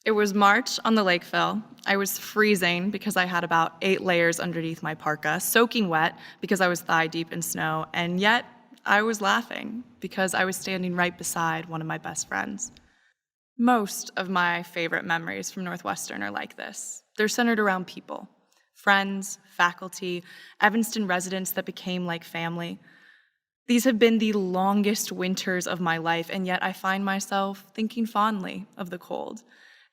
It was March on the Lakeville. I was freezing because I had about 8 layers underneath my parka, soaking wet because I was thigh-deep in snow, and yet I was laughing because I was standing right beside one of my best friends. Most of my favorite memories from Northwestern are like this. They're centered around people, friends, faculty, Evanston residents that became like family. These have been the longest winters of my life, and yet I find myself thinking fondly of the cold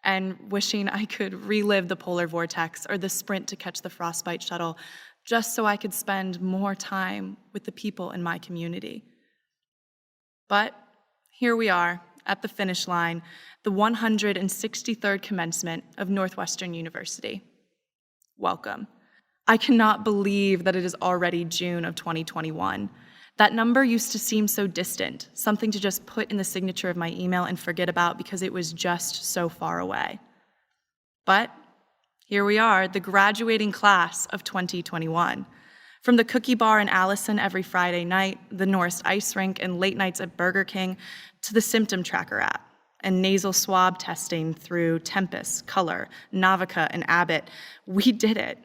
and wishing I could relive the polar vortex or the sprint to catch the frostbite shuttle just so I could spend more time with the people in my community. But here we are at the finish line, the 163rd commencement of Northwestern University. Welcome. I cannot believe that it is already June of 2021. That number used to seem so distant, something to just put in the signature of my email and forget about because it was just so far away. But here we are, the graduating class of 2021. From the cookie bar in Allison every Friday night, the Norris ice rink, and late nights at Burger King, to the symptom tracker app and nasal swab testing through Tempus, Color, Navica, and Abbott, we did it.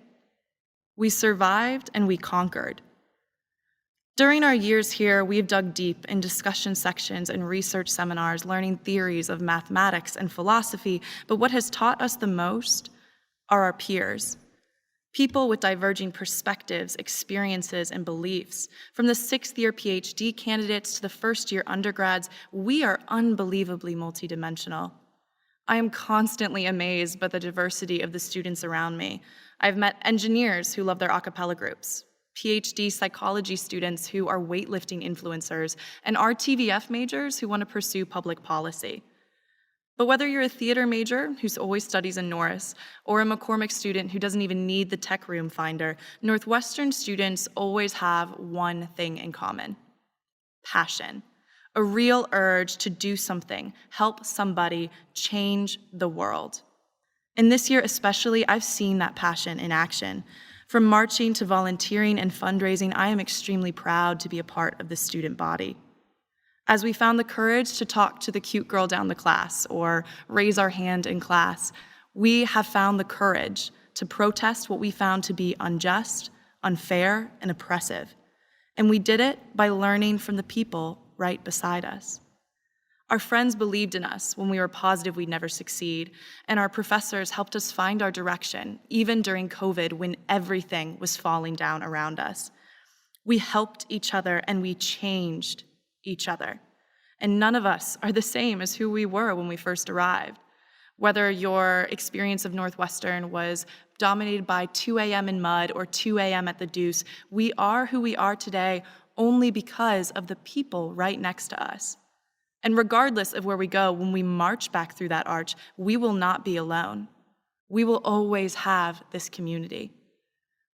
We survived and we conquered. During our years here, we've dug deep in discussion sections and research seminars, learning theories of mathematics and philosophy, but what has taught us the most are our peers. People with diverging perspectives, experiences, and beliefs. From the 6th-year PhD candidates to the first-year undergrads, we are unbelievably multidimensional. I am constantly amazed by the diversity of the students around me. I've met engineers who love their a cappella groups, PhD psychology students who are weightlifting influencers, and RTVF majors who want to pursue public policy. But whether you're a theater major who always studies in Norris, or a McCormick student who doesn't even need the tech room finder, Northwestern students always have one thing in common: passion. A real urge to do something, help somebody, change the world. And this year especially, I've seen that passion in action. From marching to volunteering and fundraising, I am extremely proud to be a part of the student body. As we found the courage to talk to the cute girl down the class or raise our hand in class, we have found the courage to protest what we found to be unjust, unfair, and oppressive. And we did it by learning from the people right beside us. Our friends believed in us when we were positive we'd never succeed, and our professors helped us find our direction, even during COVID when everything was falling down around us. We helped each other and we changed each other. And none of us are the same as who we were when we first arrived. Whether your experience of Northwestern was dominated by 2 a.m. in mud or 2 a.m. at the Deuce, we are who we are today only because of the people right next to us. And regardless of where we go, when we march back through that arch, we will not be alone. We will always have this community,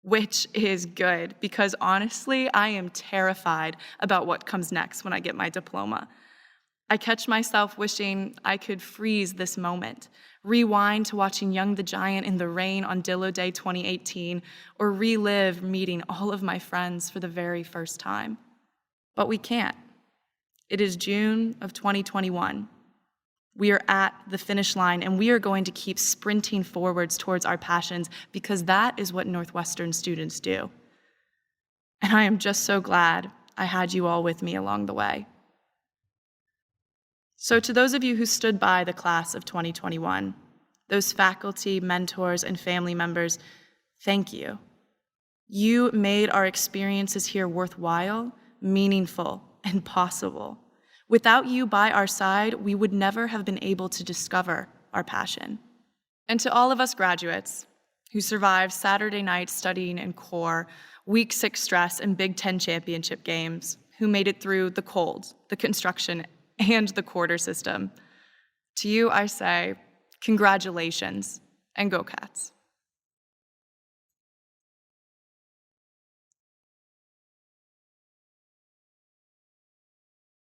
which is good because honestly, I am terrified about what comes next when I get my diploma. I catch myself wishing I could freeze this moment, rewind to watching Young the Giant in the rain on Dillo Day 2018, or relive meeting all of my friends for the very first time. But we can't. It is June of 2021. We are at the finish line, and we are going to keep sprinting forwards towards our passions because that is what Northwestern students do. And I am just so glad I had you all with me along the way. So to those of you who stood by the class of 2021, those faculty, mentors, and family members, thank you. You made our experiences here worthwhile, meaningful, and possible. Without you by our side, we would never have been able to discover our passion. And to all of us graduates who survived Saturday nights studying in core, week 6 stress, and Big Ten championship games, who made it through the cold, the construction, and the quarter system, to you I say, congratulations and go Cats.